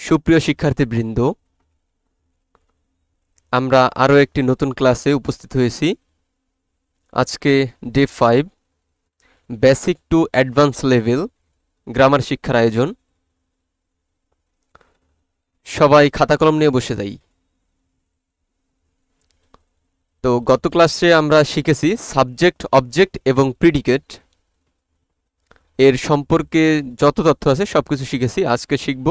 সুপ্রিয় শিক্ষার্থীবৃন্দ, আমরা আরও একটি নতুন ক্লাসে উপস্থিত হয়েছি। আজকে day 5, basic to advance level grammar শিক্ষার আয়োজন। সবাই খাতা কলম নিয়ে বসে যাই। তো গত ক্লাসে আমরা শিখেছি সাবজেক্ট, অবজেক্ট এবং প্রিডিকেট এর সম্পর্কে যত তথ্য আছে সব কিছু শিখেছি। আজকে শিখব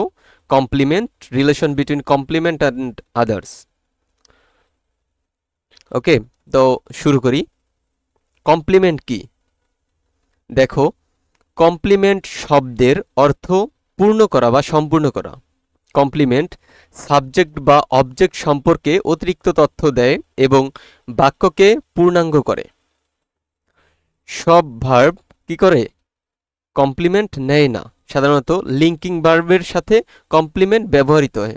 complement, relation between complement and others. Okay, তো শুরু করি। কমপ্লিমেন্ট কি? দেখো, কমপ্লিমেন্ট শব্দের অর্থ পূর্ণ করা বা সম্পূর্ণ করা। কমপ্লিমেন্ট সাবজেক্ট বা অবজেক্ট সম্পর্কে অতিরিক্ত তথ্য দেয় এবং বাক্যকে পূর্ণাঙ্গ করে। সব ভার্ব কি করে? কমপ্লিমেন্ট নেয় না। সাধারণত লিঙ্কিং ভার্বের সাথে কমপ্লিমেন্ট ব্যবহৃত হয়।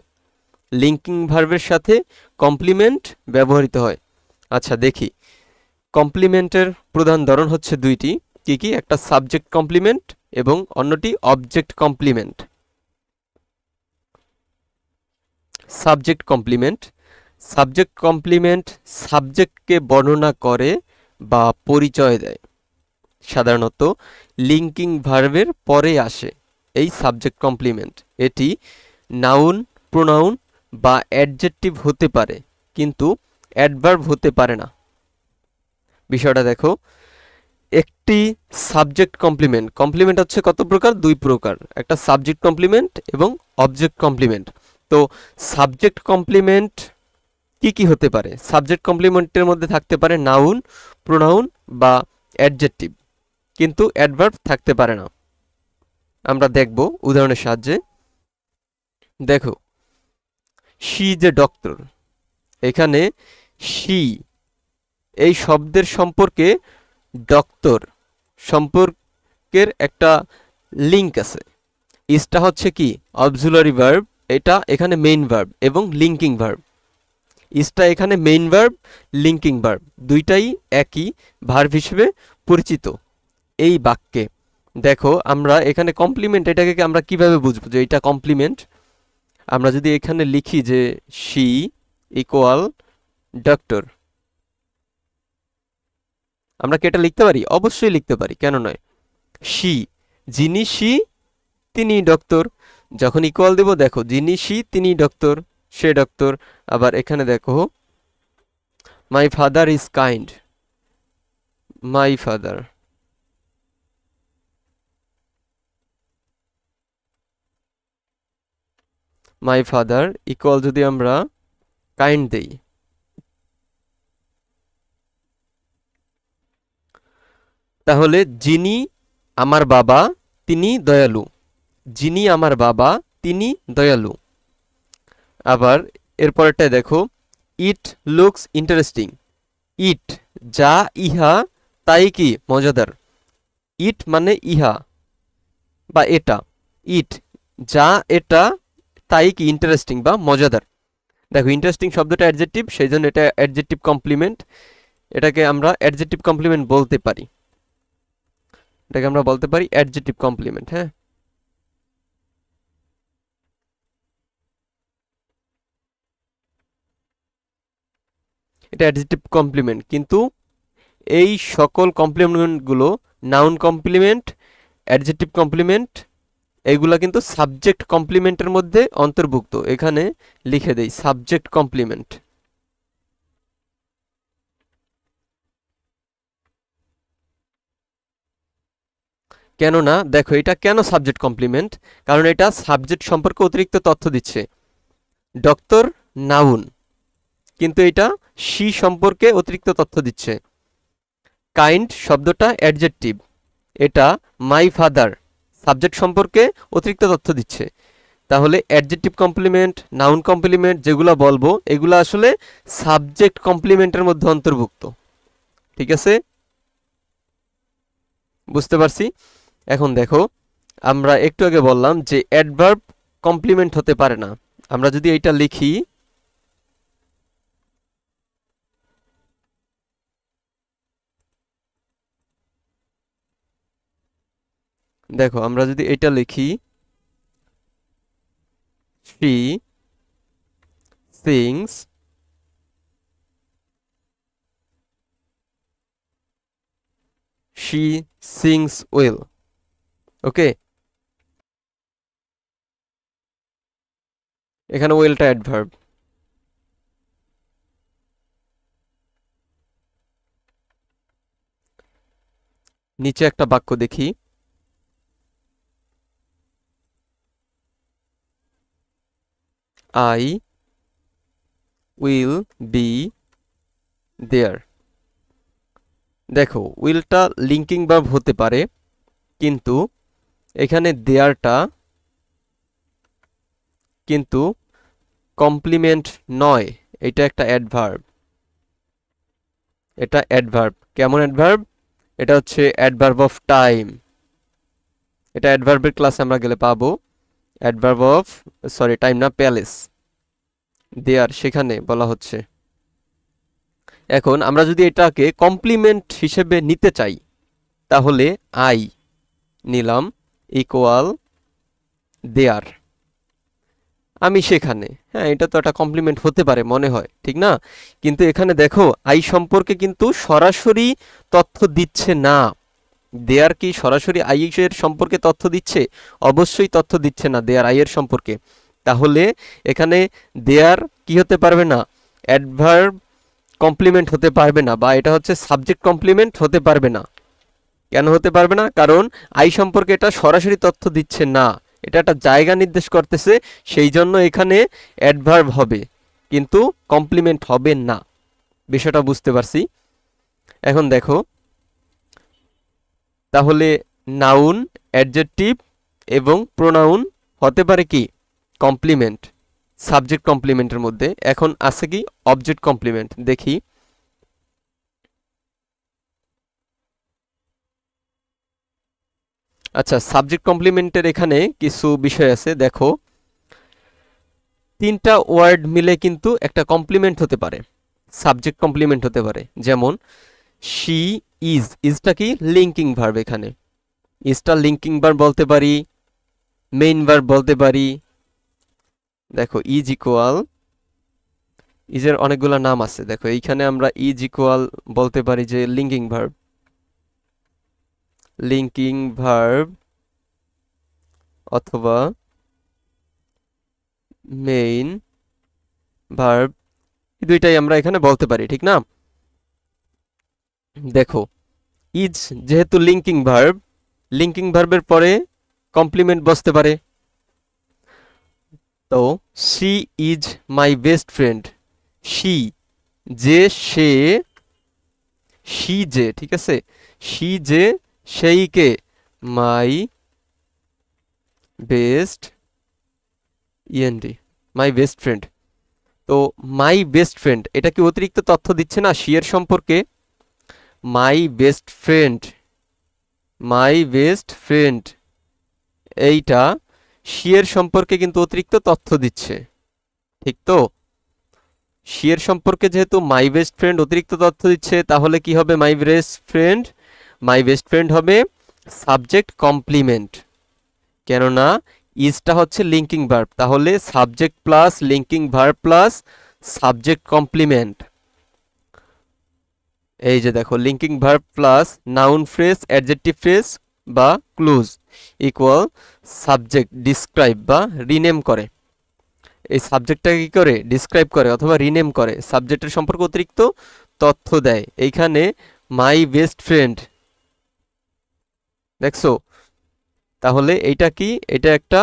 লিঙ্কিং ভার্বের সাথে কমপ্লিমেন্ট ব্যবহৃত হয়। আচ্ছা দেখি, কমপ্লিমেন্টের প্রধান ধরন হচ্ছে দুইটি। কি কি? একটা সাবজেক্ট কমপ্লিমেন্ট এবং অন্যটি অবজেক্ট কমপ্লিমেন্ট। সাবজেক্ট কমপ্লিমেন্ট সাবজেক্টকে বর্ণনা করে বা পরিচয় দেয়। সাধারণত লিঙ্কিং ভার্বের পরে আসে এই সাবজেক্ট কমপ্লিমেন্ট। এটি নাউন, প্রোনাউন বা অ্যাডজেক্টিভ হতে পারে, কিন্তু অ্যাডভার্ব হতে পারে না। বিষয়টা দেখো, একটি সাবজেক্ট কমপ্লিমেন্ট হচ্ছে কত প্রকার? দুই প্রকার, একটা সাবজেক্ট কমপ্লিমেন্ট এবং অবজেক্ট কমপ্লিমেন্ট। তো সাবজেক্ট কমপ্লিমেন্ট কি কি হতে পারে? সাবজেক্ট কমপ্লিমেন্টের মধ্যে থাকতে পারে নাউন, প্রোনাউন বা অ্যাডজেক্টিভ, কিন্তু অ্যাডভার্ব থাকতে পারে না। আমরা দেখব উদাহরণের সাহায্যে। দেখো, শি ইজ এ ডক্টর। এখানে শি এই শব্দের সম্পর্কে ডক্টর সম্পর্কের একটা লিঙ্ক আছে। ইজটা হচ্ছে কি? Auxiliary verb. এটা এখানে মেইন ভার্ব এবং লিঙ্কিং ভার্ব। ইজটা এখানে মেইন ভার্ব, লিঙ্কিং ভার্ব দুইটাই একই ভার্ব হিসেবে পরিচিত এই বাক্যে। দেখো, আমরা এখানে কমপ্লিমেন্ট, এটাকে আমরা কিভাবে বুঝবো যে এটা কমপ্লিমেন্ট? আমরা যদি এখানে লিখি যে শি ইকুয়াল ডক্টর, আমরা কি এটা লিখতে পারি? অবশ্যই লিখতে পারি, কেন নয়? শি, যিনি শি তিনি ডক্টর। যখন ইকুয়াল দেব, দেখো যিনি শি তিনি ডক্টর, সে ডক্টর। আবার এখানে দেখো, my father is kind, my father. My father equal যদি আমরা কাইন্ড দেই, তাহলে যিনি আমার বাবা তিনি দয়ালু, যিনি আমার বাবা তিনি দয়ালু। আবার এরপরটায় দেখো, ইট লুকস ইন্টারেস্টিং। ইট যা, ইহা তাই কি মজাদার। ইট মানে ইহা বা এটা। ইট যা, এটা তাই কি ইন্টারেস্টিং বা মজাদার। দেখো, ইন্টারেস্টিং শব্দটা অ্যাডজেক্টিভ, সেই জন্য এটা অ্যাডজেক্টিভ কমপ্লিমেন্ট। এটাকে আমরা অ্যাডজেক্টিভ কমপ্লিমেন্ট বলতে পারি। এটাকে আমরা বলতে পারি অ্যাডজেক্টিভ কমপ্লিমেন্ট। হ্যাঁ, এটা অ্যাডজেক্টিভ কমপ্লিমেন্ট। কিন্তু এই সকল কমপ্লিমেন্টগুলো, নাউন কমপ্লিমেন্ট, অ্যাডজেক্টিভ কমপ্লিমেন্ট, এগুলা কিন্তু সাবজেক্ট কমপ্লিমেন্টের মধ্যে অন্তর্ভুক্ত। এখানে লিখে দেই সাবজেক্ট কমপ্লিমেন্ট। কেননা দেখো, এটা কেন সাবজেক্ট কমপ্লিমেন্ট? কারণ এটা সাবজেক্ট সম্পর্কে অতিরিক্ত তথ্য দিচ্ছে। ডক্টর নাউন, কিন্তু এটা শি সম্পর্কে অতিরিক্ত তথ্য দিচ্ছে। কাইন্ড শব্দটা অ্যাডজেক্টিভ, এটা মাই ফাদার সাবজেক্ট সম্পর্কে অতিরিক্ত তথ্য দিচ্ছে। তাহলে অ্যাডজেক্টিভ কমপ্লিমেন্ট, নাউন কমপ্লিমেন্ট যেগুলো বলবো, এগুলো আসলে সাবজেক্ট কমপ্লিমেন্টের মধ্যে অন্তর্ভুক্ত। ঠিক আছে, বুঝতে পারছি? এখন দেখো, আমরা একটু আগে বললাম যে অ্যাডভার্ব কমপ্লিমেন্ট হতে পারে না। আমরা যদি এইটা লিখি, দেখো আমরা যদি এটা লিখি, she sings well. ওকে, এখানে ওয়েলটা অ্যাডভার্ব। নিচে একটা বাক্য দেখি, I will be there। দেখো উইলটা লিঙ্কিং ভার্ব হতে পারে, কিন্তু এখানে দেয়ারটা কিন্তু কমপ্লিমেন্ট নয়, এটা একটা অ্যাডভার্ব। এটা অ্যাডভার্ব। কেমন অ্যাডভার্ব? এটা হচ্ছে অ্যাডভার্ব অফ টাইম। এটা অ্যাডভার্বের ক্লাসে আমরা গেলে পাবো। অ্যাডভার্ব অফ টাইম না, প্যালেস, দেয়ার সেখানে বলা হচ্ছে। এখন আমরা যদি এটাকে কমপ্লিমেন্ট হিসেবে নিতে চাই তাহলে আই নিলাম ইকুয়াল দেয়ার, আমি সেখানে। হ্যাঁ, এটা তো একটা কমপ্লিমেন্ট হতে পারে মনে হয়, ঠিক না? কিন্তু এখানে দেখো আই সম্পর্কে কিন্তু সরাসরি তথ্য দিচ্ছে না। দেয়ার কি সরাসরি আই এর সম্পর্কে তথ্য দিচ্ছে? অবশ্যই তথ্য দিচ্ছে না দেয়ার আই এর সম্পর্কে। তাহলে এখানে দেয়ার কি হতে পারবে না? অ্যাডভার্ব কমপ্লিমেন্ট হতে পারবে না, বা এটা হচ্ছে সাবজেক্ট কমপ্লিমেন্ট হতে পারবে না। কেন হতে পারবে না? কারণ আই সম্পর্কে এটা সরাসরি তথ্য দিচ্ছে না, এটা একটা জায়গা নির্দেশ করতেছে, সেই জন্য এখানে অ্যাডভার্ব হবে কিন্তু কমপ্লিমেন্ট হবে না। বিষয়টা বুঝতে পারছি? এখন দেখো তাহলে নাউন, অ্যাডজেক্টিভ এবং প্রোনাউন হতে পারে কি? কমপ্লিমেন্ট, সাবজেক্ট কমপ্লিমেন্টের মধ্যে। এখন আছে কি? Object complement. দেখি, আচ্ছা সাবজেক্ট কমপ্লিমেন্টের এখানে কিছু বিষয় আছে। দেখো তিনটা ওয়ার্ড মিলে কিন্তু একটা কমপ্লিমেন্ট হতে পারে, সাবজেক্ট কমপ্লিমেন্ট হতে পারে। যেমন শি ইজ, ইজটা কি? Linking verb. এখানে ইজটা লিঙ্কিং ভার্ব বলতে পারি, মেইন ভার্ব বলতে পারি। দেখো ইজ ইকুয়াল, ইজের অনেকগুলো নাম আছে। দেখো এইখানে আমরা ইজ ইকুয়াল বলতে পারি যে লিঙ্কিং ভার্ব, লিঙ্কিং ভার্ব অথবা মেইন ভার্ব, এই দুইটাই আমরা এখানে বলতে পারি, ঠিক না? দেখো ইজ যেহেতু লিঙ্কিং ভার্ব, লিঙ্কিং ভার্বের পরে কমপ্লিমেন্ট বসতে পারে। তো she is my best friend, she যে, সে, শি যে, ঠিক আছে? শি যে, সেই কে? My best, and, my best friend. তো মাই বেস্ট ফ্রেন্ড এটা কি অতিরিক্ত তথ্য দিচ্ছে না শি এর সম্পর্কে? মাই best friend, my best friend এইটা শি এর সম্পর্কে কিন্তু অতিরিক্ত তথ্য দিচ্ছে, ঠিক তো? শি এর সম্পর্কে যেহেতু মাই বেস্ট ফ্রেন্ড অতিরিক্ত তথ্য দিচ্ছে, তাহলে কি হবে? My best friend, my best friend হবে সাবজেক্ট কমপ্লিমেন্ট, কেননা ইজটা হচ্ছে লিঙ্কিং ভার্ব। তাহলে subject plus linking verb plus subject complement. এই যে দেখো linking verb plus noun phrase, adjective phrase বা ক্লুজ ইকুয়াল সাবজেক্ট ডিসক্রাইব বা রিনেম করে। এই সাবজেক্টটাকে কি করে? ডিসক্রাইব করে অথবা রিনেম করে, সাবজেক্টের সম্পর্কে অতিরিক্ত তথ্য দেয়। এইখানে মাই বেস্ট ফ্রেন্ড, দেখছো? তাহলে এইটা কি? এটা একটা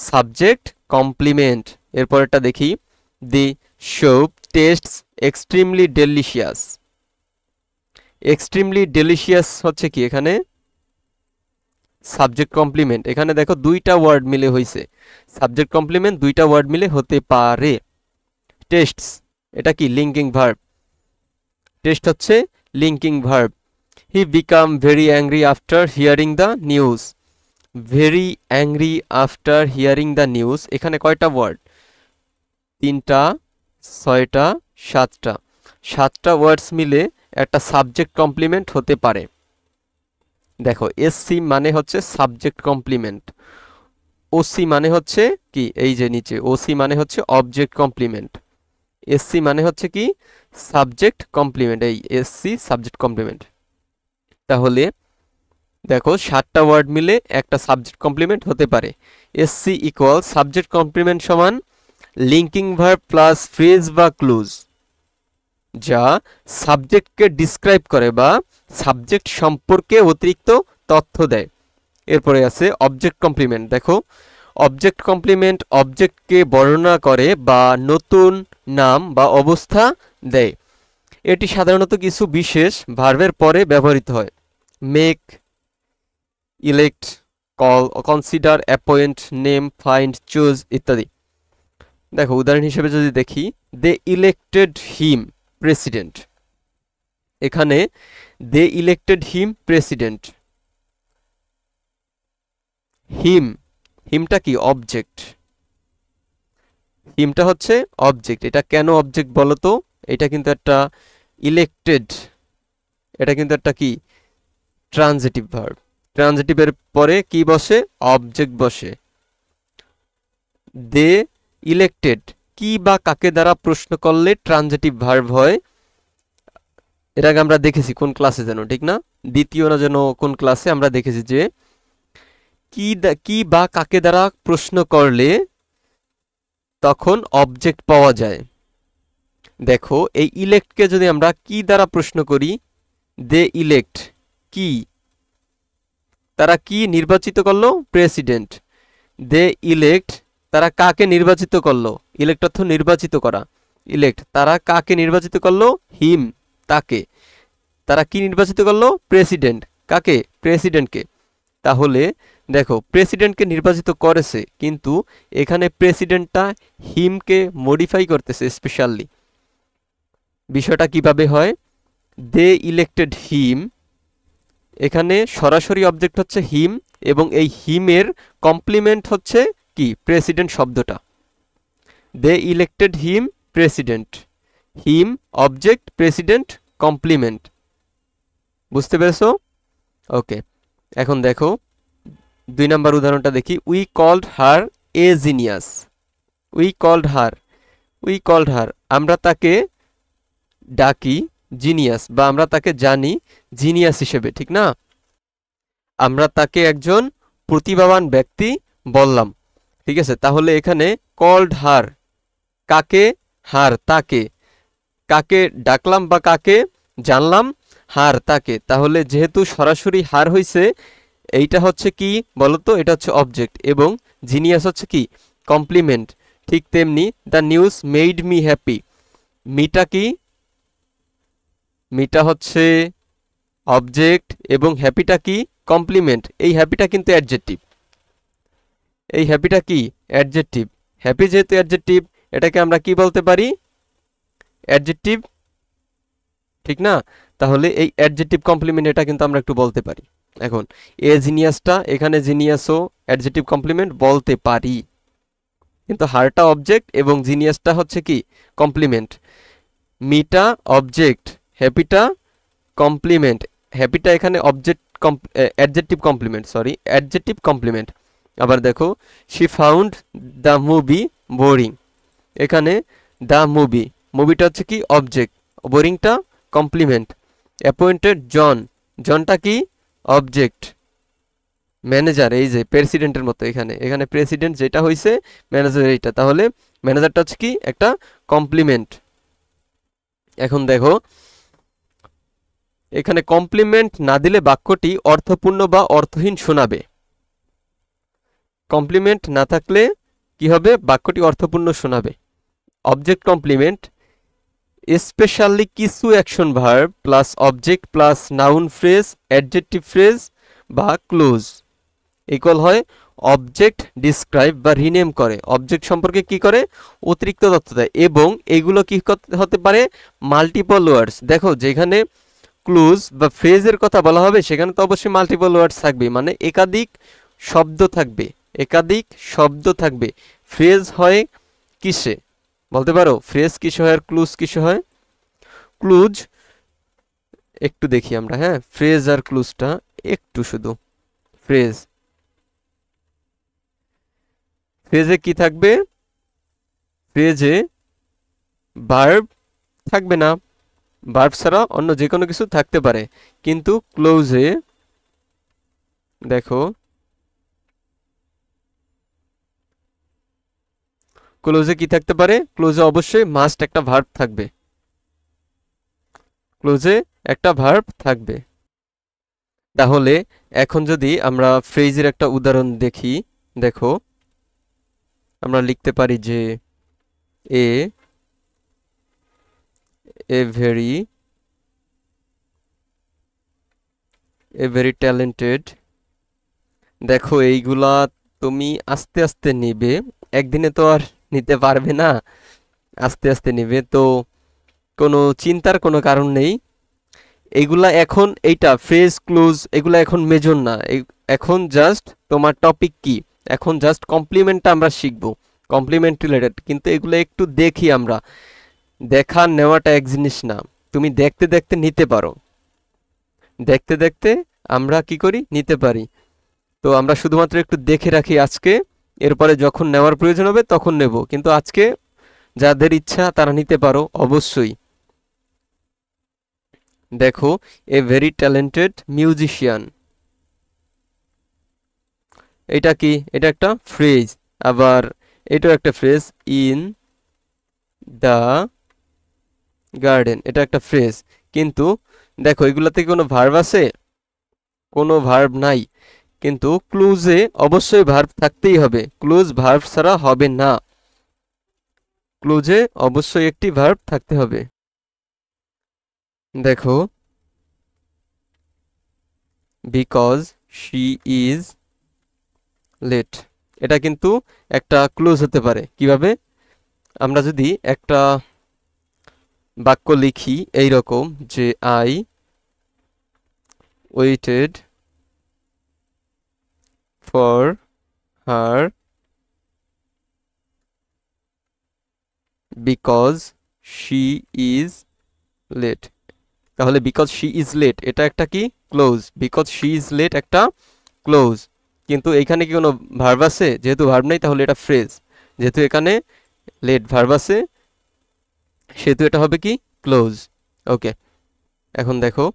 সাবজেক্ট কমপ্লিমেন্ট। এরপরেরটা দেখি, the soup tastes extremely delicious. Extremely delicious হচ্ছে কি? এখানে সাবজেক্ট কমপ্লিমেন্ট। এখানে দেখো দুইটা ওয়ার্ড মিলে হয়েছে, সাবজেক্ট কমপ্লিমেন্ট দুইটা ওয়ার্ড মিলে হতে পারে। টেস্টস এটা কি? Linking verb. টেস্ট হচ্ছে linking verb. He become very angry after hearing the news. Very angry after hearing the news, এখানে কয়টা ওয়ার্ড? তিনটা, ছয়টা, সাতটা, সাতটা ওয়ার্ডস মিলে একটা সাবজেক্ট কমপ্লিমেন্ট হতে পারে। দেখো এসসি মানে হচ্ছে সাবজেক্ট কমপ্লিমেন্ট, ওসি মানে হচ্ছে কি, এই যে নিচে ওসি মানে হচ্ছে অবজেক্ট কমপ্লিমেন্ট, এসসি মানে হচ্ছে কি সাবজেক্ট কমপ্লিমেন্ট, এই এসসি সাবজেক্ট কমপ্লিমেন্ট। তাহলে দেখো 7টা ওয়ার্ড মিলে একটা সাবজেক্ট কমপ্লিমেন্ট হতে পারে। এসসি ইকুয়াল সাবজেক্ট কমপ্লিমেন্ট সমান লিঙ্কিং ভার্ব প্লাস ফ্রেজ বা ক্লুজ, যা সাবজেক্টকে ডিসক্রাইব করে বা সাবজেক্ট সম্পর্কে অতিরিক্ত তথ্য দেয়। এরপরে আছে অবজেক্ট কমপ্লিমেন্ট। দেখো অবজেক্ট কমপ্লিমেন্ট অবজেক্টকে বর্ণনা করে বা নতুন নাম বা অবস্থা দেয়। এটি সাধারণত কিছু বিশেষ ভার্বের পরে ব্যবহৃত হয়। Make, elect, call, consider, appoint, name, find, choose ইত্যাদি। দেখো উদাহরণ হিসেবে যদি দেখি, দে ইলেক্টেড হিম প্রেসিডেন্ট, এখানে দে ইলেক্টেড হিম প্রেসিডেন্ট। হিম, হিমটা কি অবজেক্ট, হিমটা হচ্ছে অবজেক্ট। এটা কেন অবজেক্ট বলো তো? এটা কিন্তু একটা ইলেক্টেড, এটা কিন্তু একটা কি ট্রানজিটিভ ভার্ব, ট্রানজিটিভের পরে কি বসে? অবজেক্ট বসে। দে ইলেক্টেড কি বা কাকে দ্বারা প্রশ্ন করলে ট্রানজিটিভ ভার্ব হয়। এর আগে আমরা দেখেছি কোন ক্লাসে যেন, ঠিক না, দ্বিতীয় না যেন কোন ক্লাসে আমরা দেখেছি যে কি বা কাকে দ্বারা প্রশ্ন করলে তখন অবজেক্ট পাওয়া যায়। দেখো এই ইলেক্টকে যদি আমরা কি দ্বারা প্রশ্ন করি, দে ইলেক্ট কি, তারা কি নির্বাচিত করলো? প্রেসিডেন্ট। দে ইলেক্ট তারা কাকে নির্বাচিত করলো? ইলেক্ট অর্থ নির্বাচিত করা, ইলেক্ট তারা কাকে নির্বাচিত করলো? হিম তাকে। তারা কি নির্বাচিত করলো? প্রেসিডেন্ট। কাকে? প্রেসিডেন্টকে। তাহলে দেখো প্রেসিডেন্টকে নির্বাচিত করেছে, কিন্তু এখানে প্রেসিডেন্টটা হিমকে মডিফাই করতেছে স্পেশালি। বিষয়টা কিভাবে হয়? দে ইলেক্টেড হিম, এখানে সরাসরি অবজেক্ট হচ্ছে হিম এবং এই হিমের কমপ্লিমেন্ট হচ্ছে কি প্রেসিডেন্ট শব্দটা। They elected him president, him object, president complement. বুঝতে পেরেছো? ওকে, এখন দেখো 2 নম্বর উদাহরণটা দেখি। We called her a genius, we called her, we called her আমরা তাকে ডাকি জিনিয়াস, বা আমরা তাকে জানি জিনিয়াস হিসেবে, ঠিক না? আমরা তাকে একজন প্রতিভাবান ব্যক্তি বললাম, ঠিক আছে। তাহলে এখানে কল্ড হার, কাকে? হার তাকে, কাকে ডাকলাম বা কাকে জানলাম? হার তাকে। তাহলে যেহেতু সরাসরি হার হইছে, এইটা হচ্ছে কি বলতো? এটা হচ্ছে অবজেক্ট এবং জিনিয়াস হচ্ছে কি কমপ্লিমেন্ট। ঠিক তেমনি the news made me happy, মিটা কি? মিটা হচ্ছে অবজেক্ট এবং হ্যাপিটা কি কমপ্লিমেন্ট। এই হ্যাপিটা কিন্তু অ্যাডজেক্টিভ, এই হ্যাপিটা কি অ্যাডজেক্টিভ। হ্যাপি যেহেতু অ্যাডজেক্টিভ, এটাকে আমরা কি বলতে পারি? অ্যাডজেক্টিভ, ঠিক না? তাহলে এই অ্যাডজেক্টিভ কমপ্লিমেন্ট এটা কিন্তু আমরা একটু বলতে পারি। এখন এ জিনিয়াসটা, এখানে জিনিয়াসও অ্যাডজেক্টিভ কমপ্লিমেন্ট বলতে পারি, কিন্তু হারটা অবজেক্ট এবং জিনিয়াসটা হচ্ছে কি কমপ্লিমেন্ট। মিটা অবজেক্ট, হ্যাপিটা কমপ্লিমেন্ট। হ্যাপিটা এখানে object adjective complement, sorry adjective complement. আবার দেখো she found the movie boring, এখানে দ্য মুভি, মুভিটা হচ্ছে কি অবজেক্ট, বোরিংটা কমপ্লিমেন্ট। অ্যাপয়েন্টেড জন, জনটা কি অবজেক্ট। ম্যানেজার, এই যে প্রেসিডেন্টের মতো, এখানে এখানে প্রেসিডেন্ট যেটা হয়েছে ম্যানেজার এইটা, তাহলে ম্যানেজারটা হচ্ছে কি একটা কমপ্লিমেন্ট। এখন দেখো এখানে কমপ্লিমেন্ট না দিলে বাক্যটি অর্থপূর্ণ বা অর্থহীন শোনাবে। কমপ্লিমেন্ট না থাকলে কি হবে? বাক্যটি অর্থপূর্ণ শোনাবে। অবজেক্ট কমপ্লিমেন্ট স্পেশালি কিছু action verb plus object plus noun phrase, adjective phrase বা ক্লোজ ইকুয়াল হয় অবজেক্ট ডিসক্রাইব বা রিনেম করে, অবজেক্ট সম্পর্কে কি করে? অতিরিক্ত তথ্য দেয়। এবং এগুলো কি হতে পারে? মাল্টিপল ওয়ার্ডস। দেখো যেখানে ক্লুজ বা ফ্রেজের কথা বলা হবে সেখানে তো অবশ্যই মাল্টিপল ওয়ার্ডস থাকবে, মানে একাধিক শব্দ থাকবে, একাধিক শব্দ থাকবে। ফ্রেজ হয় কিসে বলতে পারো? ফ্রেজ কিসে হয় আর ক্লুজ কিসে হয়? ক্লুজ একটু দেখি আমরা, হ্যাঁ ফ্রেজ আর ক্লুজটা একটু, শুধু ফ্রেজ, ফ্রেজে কি থাকবে? ফ্রেজে ভার্ব থাকবে না, ভার্ব ছাড়া অন্য যে কোনো কিছু থাকতে পারে। কিন্তু ক্লোজে দেখো, ক্লোজে কি থাকতে পারে? ক্লোজে অবশ্যই মাস্ট একটা ভার্ব থাকবে, ক্লোজে একটা ভার্ব থাকবে। তাহলে এখন যদি আমরা ফ্রেজের একটা উদাহরণ দেখি, দেখো আমরা লিখতে পারি যে এ ভেরি ট্যালেন্টেড। দেখো এইগুলা তুমি আস্তে আস্তে নিবে, একদিনে তো আর নিতে পারবে না, আস্তে আস্তে নিবে, তো কোনো চিন্তার কোনো কারণ নেই। এগুলা এখন এইটা ফ্রেজ ক্লোজ এগুলা এখন মেজর না, এখন জাস্ট তোমার টপিক কি, এখন জাস্ট কমপ্লিমেন্টটা আমরা শিখব, কমপ্লিমেন্ট রিলেটেড। কিন্তু এগুলো একটু দেখি আমরা, দেখা নেওয়াটা এক জিনিস না, তুমি দেখতে দেখতে নিতে পারো, দেখতে দেখতে আমরা কি করি নিতে পারি। তো আমরা শুধুমাত্র একটু দেখে রাখি আজকে, এরপরে যখন নেওয়ার প্রয়োজন হবে তখন নেব, কিন্তু আজকে যাদের ইচ্ছা তারা নিতে পারো অবশ্যই। দেখো এ ভেরি ট্যালেন্টেড মিউজিশিয়ান, এটা কি? এটা একটা ফ্রেজ, আবার এটাও একটা ফ্রেজ, ইন দ্য গার্ডেন, এটা একটা ফ্রেজ। কিন্তু দেখো এগুলাতে কোনো ভার্ব আছে? কোনো ভার্ব নাই, কিন্তু ক্লুজে অবশ্যই ভার্ব থাকতেই হবে, ক্লুজ ভার্ব ছাড়া হবে না, ক্লুজে অবশ্যই একটি ভার্ব থাকতে হবে। দেখো বিকজ শি ইজ লেট, এটা কিন্তু একটা ক্লুজ হতে পারে। কিভাবে? আমরা যদি একটা বাক্য লিখি এই রকম যে I waited for her because she is late, তাহলে বিকজ শি ইজ লেট এটা একটা কি? Clause. Because she is late একটা ক্লোজ, কিন্তু এখানে কি কোনো ভার্ব আছে? যেহেতু ভার্ব নেই তাহলে এটা ফ্রেজ, যেহেতু এখানে লেট ভার্ব আছে সেহেতু এটা হবে কি? ক্লোজ। ওকে, এখন দেখো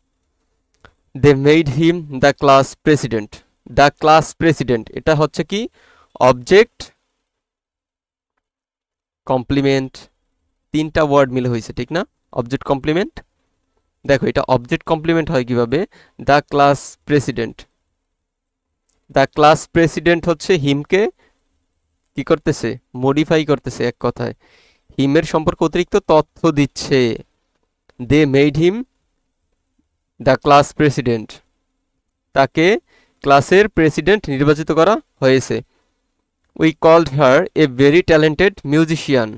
they made him the class president, the class president এটা হচ্ছে কি? অবজেক্ট কমপ্লিমেন্ট, তিনটা ওয়ার্ড মিলে হয়েছে ঠিক না? Object complement. দেখো এটা অবজেক্ট কমপ্লিমেন্ট হয় কিভাবে? The class president, the class president হচ্ছে হিমকে কি করতেছে? মডিফাই করতেছে, এক কথায় হিমের সম্পর্কে অতিরিক্ত তথ্য দিচ্ছে। They made him the class president, তাকে ক্লাসের প্রেসিডেন্ট নির্বাচিত করা হয়েছে। We called her a very talented musician,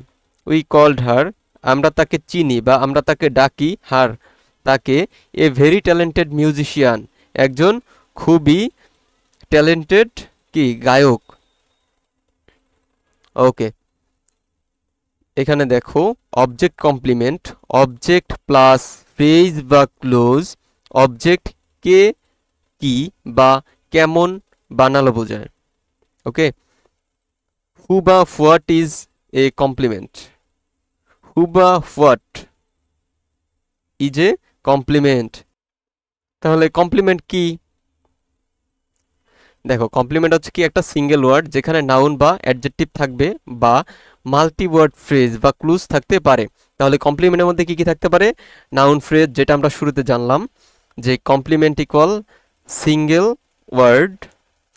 we called her আমরা তাকে চিনি বা আমরা তাকে ডাকি, হার তাকে, এ ভেরি ট্যালেন্টেড মিউজিশিয়ান একজন খুবই ট্যালেন্টেড কি? গায়ক। ওকে, এখানে দেখো object complement, object plus phrase বা ক্লোজ, অবজেক্ট কে কি বা কেমন বানালো বোঝায়। ওকে, হু বা what is a complement, who বা হোয়াট ইজ এ কমপ্লিমেন্ট। তাহলে কমপ্লিমেন্ট কি? দেখো কমপ্লিমেন্ট হচ্ছে কি? একটা সিঙ্গেল ওয়ার্ড যেখানে নাউন বা অ্যাডজেক্টিভ থাকবে বা মাল্টি ওয়ার্ড ফ্রেজ বা ক্লুজ থাকতে পারে। তাহলে কমপ্লিমেন্টের মধ্যে কি কি থাকতে পারে? নাউন ফ্রেজ, যেটা আমরা শুরুতে জানলাম যে complement equal single word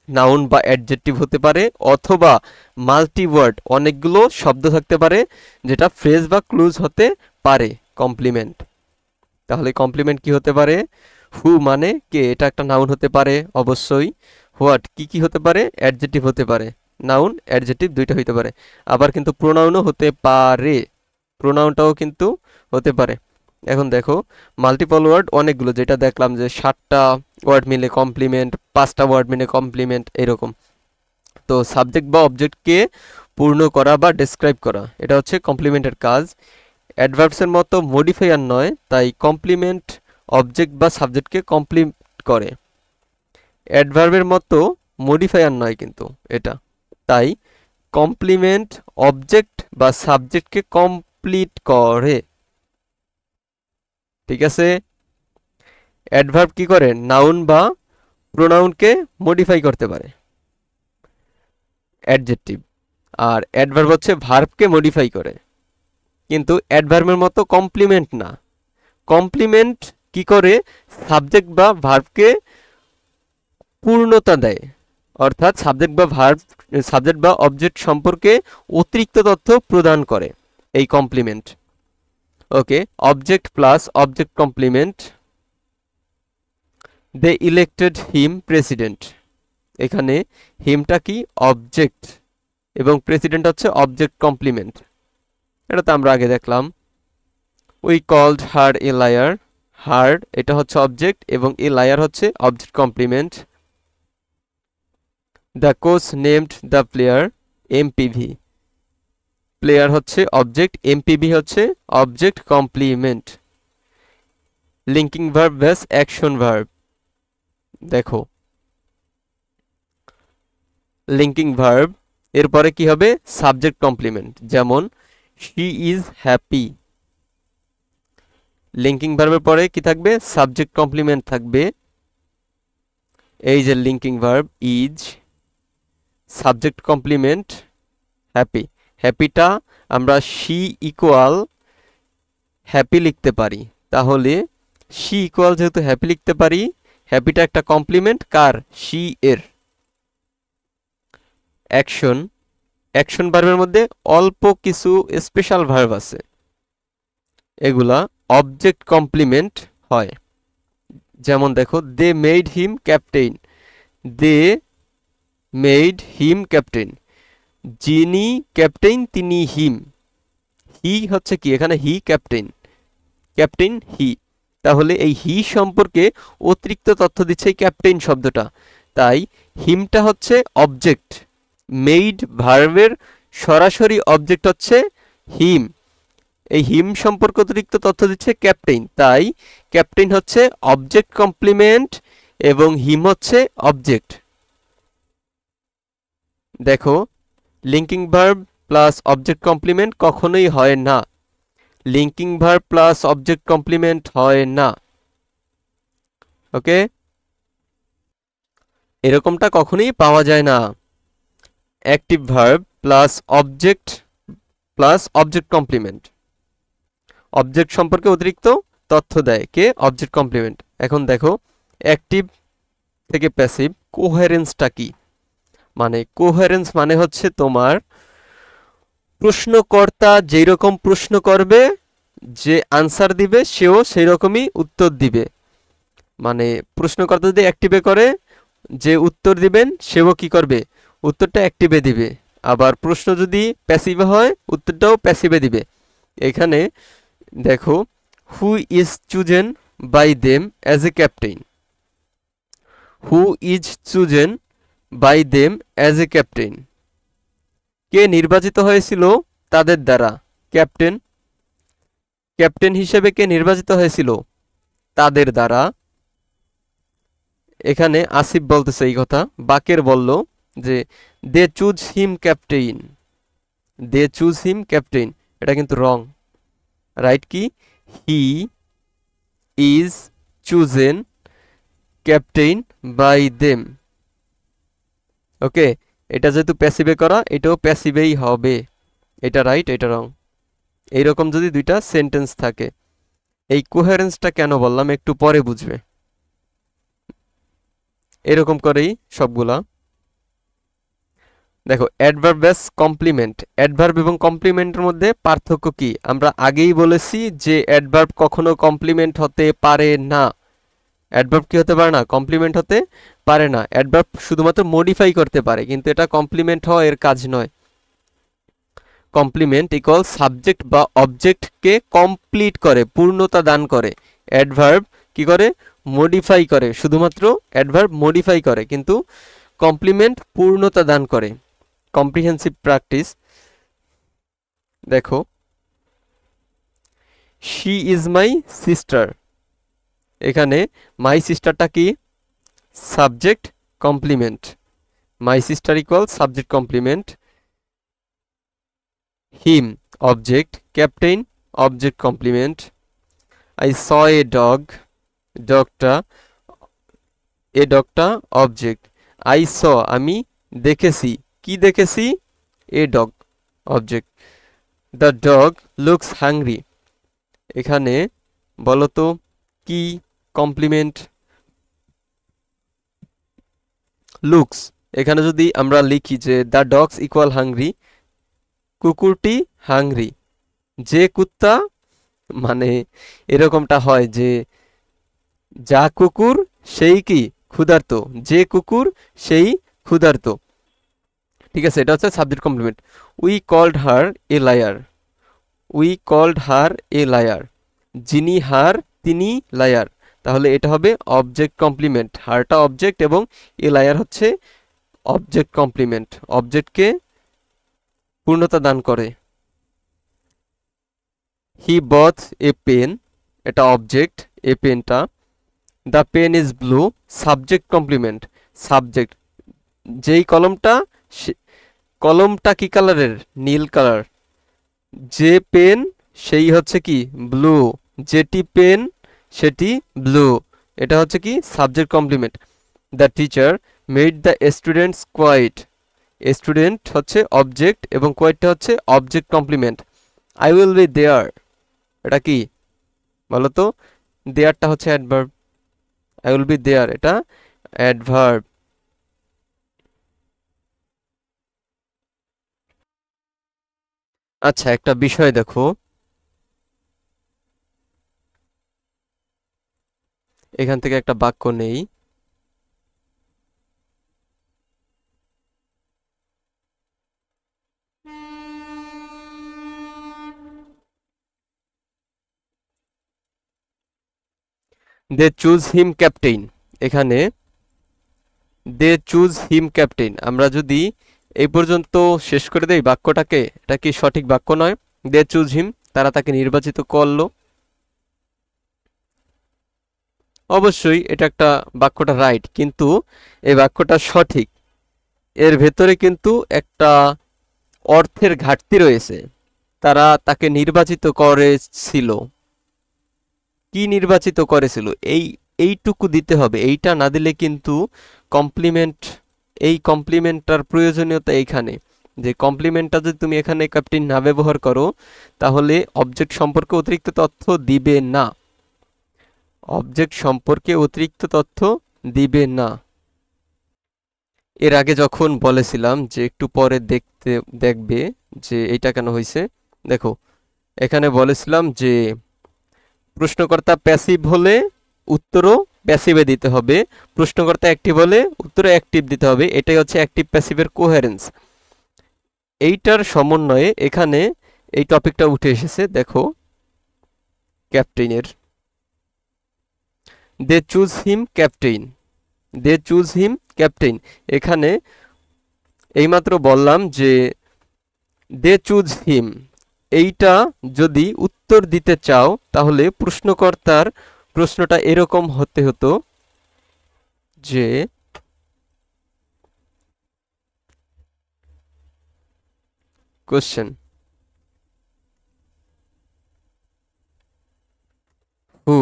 noun বা অ্যাডজেক্টিভ হতে পারে, অথবা মাল্টি ওয়ার্ড অনেকগুলো শব্দ থাকতে পারে যেটা ফ্রেজ বা ক্লুজ হতে পারে কমপ্লিমেন্ট। তাহলে কমপ্লিমেন্ট কি হতে পারে? হু মানে কে, এটা একটা নাউন হতে পারে অবশ্যই। হোয়াট কি কি হতে পারে? অ্যাডজেক্টিভ হতে পারে, নাউন অ্যাডজেক্টিভ দুইটা হতে পারে। আবার কিন্তু প্রোনাউনও হতে পারে, প্রোনাউনটাও কিন্তু হতে পারে। এখন দেখো মাল্টিপল ওয়ার্ড অনেকগুলো, যেটা দেখলাম যে 7টা ওয়ার্ড মিলে কমপ্লিমেন্ট, 5টা ওয়ার্ড মিলে কমপ্লিমেন্ট এরকম। তো সাবজেক্ট বা অবজেক্টকে পূর্ণ করা বা ডেসক্রাইব করা, এটা হচ্ছে কমপ্লিমেন্টের কাজ। অ্যাডভার্বসের মতো মডিফায়ার নয়, তাই কমপ্লিমেন্ট অবজেক্ট বা সাবজেক্টকে কমপ্লিট করে। অ্যাডভার্বের মতো মডিফায়ার নয় কিন্তু এটা, তাই কমপ্লিমেন্ট অবজেক্ট বা সাবজেক্টকে কমপ্লিট করে। ঠিক আছে, অ্যাডভার্ব কি করে? নাউন বা প্রোনাউনকে মডিফাই করতে পারে, অ্যাডজেক্টিভ। আর অ্যাডভার্ব হচ্ছে ভার্বকে মডিফাই করে, কিন্তু অ্যাডভার্বের মতো কমপ্লিমেন্ট না। কমপ্লিমেন্ট কি করে? সাবজেক্ট বা ভার্বকে পূর্ণতা দেয়, অর্থাৎ সাবজেক্ট বা অবজেক্ট সম্পর্কে অতিরিক্ত তথ্য প্রদান করে, এই কমপ্লিমেন্ট। ওকে, অবজেক্ট প্লাস অবজেক্ট কমপ্লিমেন্ট। দে ইলেক্টেড হিম প্রেসিডেন্ট। এখানে হিমটা কি? অবজেক্ট, এবং প্রেসিডেন্ট হচ্ছে অবজেক্ট কমপ্লিমেন্ট। এটা তো আমরা আগে দেখলাম। We called her a liar. Her এটা হচ্ছে অবজেক্ট এবং এ লায়ার হচ্ছে object complement. The coach named the player MVP. Player হচ্ছে অবজেক্ট, এমপিভি হচ্ছে অবজেক্ট কমপ্লিমেন্ট। লিঙ্কিং ভার্ব বেস অ্যাকশন ভার্ব। দেখো, লিঙ্কিং ভার্ব এরপরে কি হবে? Subject complement. যেমন শি ইজ হ্যাপি। লিঙ্কিং ভার্বের পরে কি থাকবে? সাবজেক্ট কমপ্লিমেন্ট থাকবে। এই যে linking verb is, subject complement happy. হ্যাপিটা আমরা শি ইকুয়াল হ্যাপি লিখতে পারি, তাহলে শি ইকুয়াল যেহেতু হ্যাপি লিখতে পারি, হ্যাপিটা একটা কমপ্লিমেন্ট কার? শি এর। অ্যাকশন, অ্যাকশন ভার্বের মধ্যে অল্প কিছু স্পেশাল ভার্ব আছে, এগুলা অবজেক্ট কমপ্লিমেন্ট হয়। যেমন দেখো, they made him captain. They made him captain, যিনি ক্যাপ্টেন তিনি হিম। হি হচ্ছে কি? এখানে হি ক্যাপ্টেন, ক্যাপ্টেন হি। তাহলে এই হি সম্পর্কে অতিরিক্ত তথ্য দিচ্ছে এই ক্যাপ্টেন শব্দটা, তাই হিমটা হচ্ছে অবজেক্ট। মেড ভার্বের সরাসরি অবজেক্ট হচ্ছে হিম, এই হিম সম্পর্কে অতিরিক্ত তথ্য দিচ্ছে ক্যাপ্টেন, তাই ক্যাপ্টেন হচ্ছে অবজেক্ট কমপ্লিমেন্ট এবং হিম হচ্ছে অবজেক্ট। দেখো, linking verb plus object complement কখনোই হয় না। Linking verb plus object complement হয় না। ওকে, এরকমটা কখনোই পাওয়া যায় না। Active verb plus object complement, object সম্পর্কে অতিরিক্ত তথ্য দেয় কে? Object complement. এখন দেখো, অ্যাক্টিভ থেকে প্যাসিভ কোহেরেন্সটা কি? মানে কোহেরেন্স মানে হচ্ছে তোমার প্রশ্নকর্তা যেই রকম প্রশ্ন করবে, যে আনসার দিবে সেও সেই রকমই উত্তর দিবে। মানে প্রশ্নকর্তা যদি অ্যাক্টিভে করে, যে উত্তর দিবেন সেও কি করবে? উত্তরটা অ্যাক্টিভে দিবে। আবার প্রশ্ন যদি প্যাসিভে হয়, উত্তরটাও প্যাসিভে দিবে। এখানে দেখো, who is chosen by them as a captain. Who is chosen by them as a captain. কে নির্বাচিত হয়েছিল তাদের দ্বারা? ক্যাপ্টেন। ক্যাপ্টেন হিসেবে কে নির্বাচিত হয়েছিল? তাদের দ্বারা। এখানে আসিফ বলতেছে এই কথা, বাকের বলল যে they choose him captain. They choose him captain, এটা কিন্তু রং। রাইট কি? He is chosen captain by them. Okay, এটা যেহেতু প্যাসিভে করা, এটাও প্যাসিভেই হবে। এটা রাইট, এটা রং। এইরকম যদি দুইটা সেন্টেন্স থাকে। এই কোহেরেন্সটা কেন বললাম একটু পরে বুঝবে। এরকম করেই সবগুলা। দেখো, অ্যাডভার্ব বেস কমপ্লিমেন্ট। অ্যাডভার্ব এবং কমপ্লিমেন্টের মধ্যে পার্থক্য কি? আমরা আগেই বলেছি যে অ্যাডভার্ব কখনো কমপ্লিমেন্ট হতে পারে না। অ্যাডভার্ব কি হতে পারে না? কমপ্লিমেন্ট হতে পারে না। অ্যাডভার্ব শুধুমাত্র মডিফাই করতে পারে, কিন্তু এটা কমপ্লিমেন্ট হওয়া এর কাজ নয়। কমপ্লিমেন্ট ইকুয়াল সাবজেক্ট বা অবজেক্টকে কমপ্লিট করে, পূর্ণতা দান করে। অ্যাডভার্ব কি করে? মডিফাই করে। শুধুমাত্র অ্যাডভার্ব মডিফাই করে, কিন্তু কমপ্লিমেন্ট পূর্ণতা দান করে। Comprehensive practice. দেখো, শি ইজ মাই সিস্টার। এখানে মাই সিস্টারটা কি? Subject complement. My sister equal subject complement. Him object, captain object complement. I saw a dog, ডগটা, এ ডগটা অবজেক্ট। আই স আমি দেখেছি, কি দেখেছি, a dog object. The dog looks hungry, এখানে বলতো কি কমপ্লিমেন্ট, লুকস। এখানে যদি আমরা লিখি যে দ্য ডগস ইকুয়াল হাংরি, কুকুরটি হাংরি, যে কুত্তা, মানে এরকমটা হয় যে যা কুকুর সেই কি ক্ষুধার্ত, যে কুকুর সেই ক্ষুধার্ত। ঠিক আছে, এটা হচ্ছে subject complement. We called her a liar, we called her a liar, যিনি হার তিনি লায়ার। তাহলে এটা হবে অবজেক্ট কমপ্লিমেন্ট, হারটা অবজেক্ট এবং এ লায়ার হচ্ছে অবজেক্ট কমপ্লিমেন্ট, অবজেক্টকে পূর্ণতা দান করে। হি বথ এ পেন, এটা অবজেক্ট, এ পেনটা। The pen is blue, subject complement, subject, যেই কলমটা, কলমটা কি কালারের, নীল কালার। যে পেন সেই হচ্ছে কি ব্লু, যেটি পেন সেটি ব্লু, এটা হচ্ছে কি subject complement. The teacher made the students quiet, student হচ্ছে অবজেক্ট এবং কোয়াইটটা হচ্ছে object complement. I will be there, এটা কি বলতো, দেয়ারটা হচ্ছে adverb, I will be there এটা অ্যাডভার্ব। আচ্ছা, একটা বিষয় দেখো, এখান থেকে একটা বাক্য নেই। দে চুজ হিম ক্যাপ্টেন, এখানে দে চুজ হিম ক্যাপ্টেন, আমরা যদি এই পর্যন্ত শেষ করে দেই বাক্যটাকে, এটা কি সঠিক বাক্য নয়? দে চুজ হিম, তারা তাকে নির্বাচিত করলো। অবশ্যই এটা একটা, বাক্যটা রাইট, কিন্তু এই বাক্যটা সঠিক, এর ভেতরে কিন্তু একটা অর্থের ঘাটতি রয়েছে। তারা তাকে নির্বাচিত করেছিল, কি নির্বাচিত করেছিল, এইটুকু দিতে হবে, এইটা না দিলে কিন্তু কমপ্লিমেন্ট, এই কমপ্লিমেন্টটার প্রয়োজনীয়তা এইখানে, যে কমপ্লিমেন্টটা যদি তুমি এখানে ক্যাপ্টেন না ব্যবহার করো তাহলে অবজেক্ট সম্পর্কে অতিরিক্ত তথ্য দিবে না, অবজেক্ট সম্পর্কে অতিরিক্ত তথ্য দিবে না। এর আগে যখন বলেছিলাম যে একটু পরে দেখবে যে এইটা কেন হয়েছে, দেখো এখানে বলেছিলাম যে প্রশ্নকর্তা প্যাসিভ হলে উত্তরও প্যাসিভে দিতে হবে, প্রশ্নকর্তা অ্যাক্টিভ হলে উত্তরে অ্যাক্টিভ দিতে হবে, এটাই হচ্ছে অ্যাক্টিভ প্যাসিভের কোহেরেন্স। এইটার সমন্বয়ে এখানে এই টপিকটা উঠে এসেছে, দেখো ক্যাপ্টেনের, দে choose him captain, they choose him captain. এখানে এইমাত্র বললাম যে দে চুজ হিম, এইটা যদি উত্তর দিতে চাও তাহলে প্রশ্নকর্তার প্রশ্নটা এরকম হতে হতো যে question, who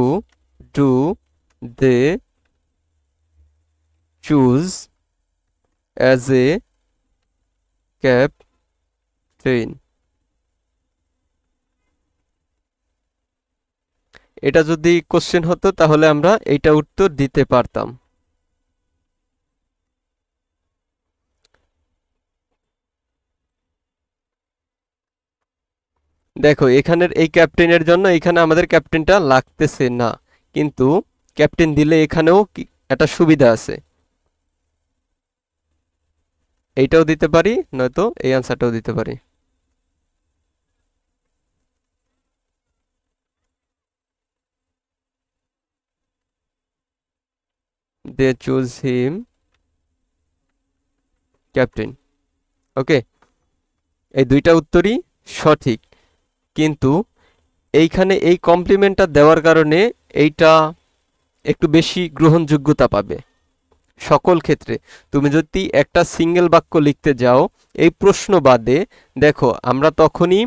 do they choose as a captain. এটা যদি কোশ্চেন হতো তাহলে আমরা এইটা উত্তর দিতে পারতাম। দেখো এখানের এই ক্যাপ্টেনের জন্য এখানে আমাদের ক্যাপ্টেনটা লাগতেছে না, কিন্তু ক্যাপ্টেন দিলে এখানেও একটা সুবিধা আছে, এইটাও দিতে পারি নয়তো এই আনসারটাও দিতে পারি। দে চুজ হিম ক্যাপ্টেন, ওকে, এই দুইটা উত্তরই সঠিক, কিন্তু এইখানে এই কমপ্লিমেন্টটা দেওয়ার কারণে এইটা একটু বেশি গ্রহণযোগ্যতা পাবে, সকল ক্ষেত্রে। তুমি যদি একটা সিঙ্গেল বাক্য লিখতে যাও এই প্রশ্ন বাদে, দেখো আমরা তখনই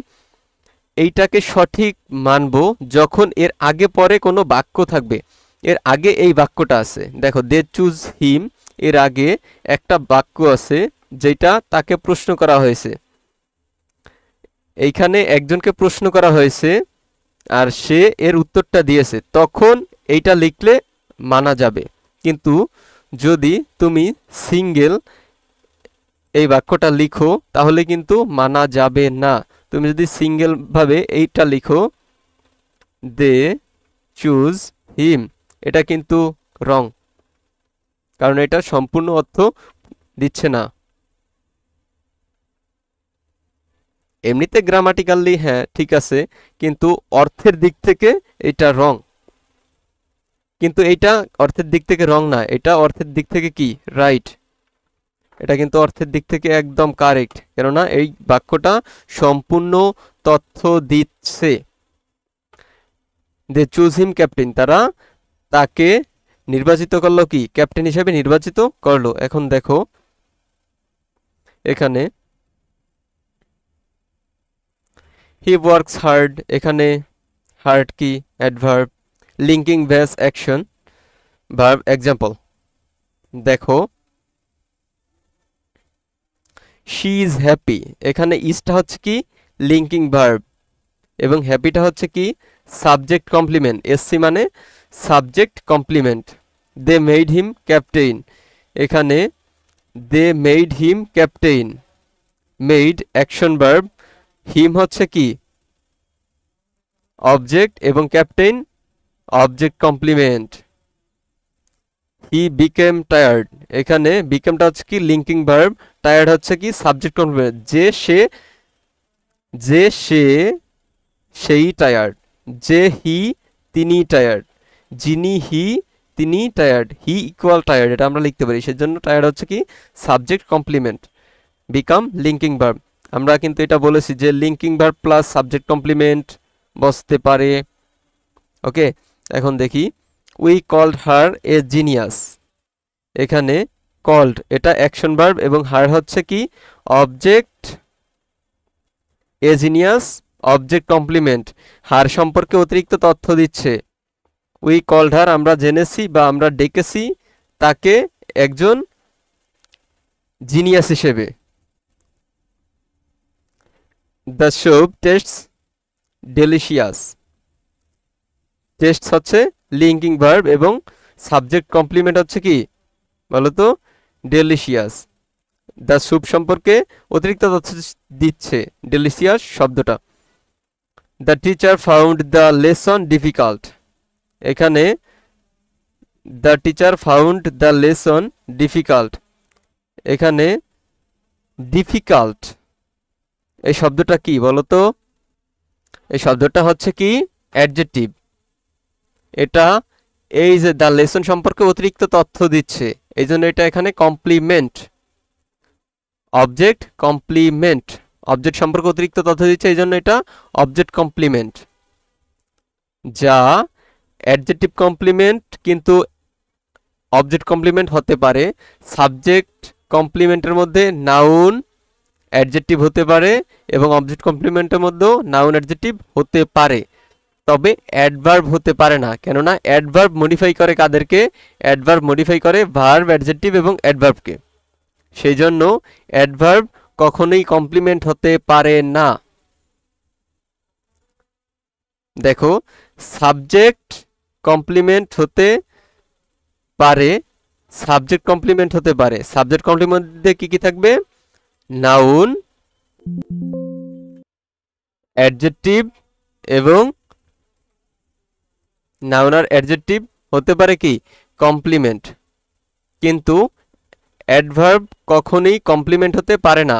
এইটাকে সঠিক মানব যখন এর আগে পরে কোনো বাক্য থাকবে। এর আগে এই বাক্যটা আছে, দেখো দে চুজ হিম, এর আগে একটা বাক্য আছে যেটা তাকে প্রশ্ন করা হয়েছে। এইখানে একজনকে প্রশ্ন করা হয়েছে আর সে এর উত্তরটা দিয়েছে, তখন এইটা লিখলে মানা যাবে। কিন্তু যদি তুমি সিঙ্গেল এই বাক্যটা লিখো তাহলে কিন্তু মানা যাবে না। তুমি যদি সিঙ্গেল ভাবে এইটা লিখো দে চুজ হিম, এটা কিন্তু রং, কারণ এটা সম্পূর্ণ অর্থ দিচ্ছে না। এমনিতে গ্রামাটিক্যালি হ্যাঁ ঠিক আছে, কিন্তু অর্থের দিক থেকে এটা রং। কিন্তু এটা অর্থের দিক থেকে রং না, এটা অর্থের দিক থেকে কি রাইট। এটা কিন্তু অর্থের দিক থেকে একদম কারেক্ট, কেননা এই বাক্যটা সম্পূর্ণ তথ্য দিচ্ছে। দে চুজ হিম ক্যাপ্টেন, তারা তাকে নির্বাচিত করলো, কি ক্যাপ্টেন হিসেবে নির্বাচিত করলো। এখন দেখো এখানে হি ওয়ার্কস হার্ড, এখানে হার্ড কি adverb, linking base action verb example. দেখো শি ইজ হ্যাপি, এখানে ইজটা হচ্ছে কি লিঙ্কিং ভার্ব এবং হ্যাপিটা হচ্ছে কি সাবজেক্ট কমপ্লিমেন্ট, এসসি মানে subject complement. They made him captain, এখানে they made him captain, made action verb, him হচ্ছে কি অবজেক্ট এবং captain object complement. He became tired, এখানে বিকেমটা হচ্ছে কি লিঙ্কিং ভার্ব, টায়ার্ড হচ্ছে কি সাবজেক্ট কমপ্লিমেন্ট, যে সে সেই টায়ার্ড, যে হি তিনি টায়ার্ড, যিনি হি তিনি টায়ার্ড, হি ইকুয়াল টায়ার্ড, এটা আমরা লিখতে পারি। সেজন্য টায়ার্ড হচ্ছে কি subject complement, become linking verb. আমরা কিন্তু এটা বলেছি যে linking verb plus subject complement বসতে পারে। ওকে, এখন দেখি we called her a genius, এখানে কল্ড এটা অ্যাকশন ভার্ব এবং হার হচ্ছে কি object, a genius object complement, her সম্পর্কে অতিরিক্ত তথ্য দিচ্ছে। উই কল্ড হার আমরা জেনেছি বা আমরা ডেকেছি তাকে একজন জিনিয়াস হিসেবে। The soup tastes delicious, tastes হচ্ছে লিঙ্কিং ভার্ব এবং সাবজেক্ট কমপ্লিমেন্ট হচ্ছে কি বলতো ডেলিশিয়াস। দ্য স্যুপ সম্পর্কে অতিরিক্ত তথ্য দিচ্ছে ডেলিশিয়াস শব্দটা। The teacher found the lesson difficult, এখানে the teacher found the lesson difficult, এখানে ডিফিকাল্ট এই শব্দটা কি বলতো, এই শব্দটা হচ্ছে কি অ্যাডজেক্টিভ। এটা এই যে দ্য লেসন সম্পর্কে অতিরিক্ত তথ্য দিচ্ছে, এই জন্য এটা এখানে কমপ্লিমেন্ট, অবজেক্ট কমপ্লিমেন্ট, অবজেক্ট সম্পর্কে অতিরিক্ত তথ্য দিচ্ছে এই জন্য এটা অবজেক্ট কমপ্লিমেন্ট। যা অ্যাডজেক্টিভ কমপ্লিমেন্ট কিন্তু অবজেক্ট কমপ্লিমেন্ট হতে পারে। সাবজেক্ট কমপ্লিমেন্টের মধ্যে নাউন অ্যাডজেক্টিভ হতে পারে এবং অবজেক্ট কমপ্লিমেন্টের মধ্যেও নাউন অ্যাডজেক্টিভ হতে পারে, তবে অ্যাডভার্ব হতে পারে না। কেননা অ্যাডভার্ব মডিফাই করে কাদেরকে, অ্যাডভার্ব মডিফাই করে ভার্ব, অ্যাডজেক্টিভ এবং অ্যাডভার্বকে। সেই জন্য অ্যাডভার্ব কখনোই কমপ্লিমেন্ট হতে পারে না। দেখো সাবজেক্ট কমপ্লিমেন্ট হতে পারে, সাবজেক্ট কমপ্লিমেন্ট হতে পারে, সাবজেক্ট কমপ্লিমেন্টে কি কি থাকবে নাউন, অ্যাডজেক্টিভ এবং নাউন আর অ্যাডজেক্টিভ হতে পারে কি কমপ্লিমেন্ট, কিন্তু অ্যাডভার্ব কখনোই কমপ্লিমেন্ট হতে পারে না।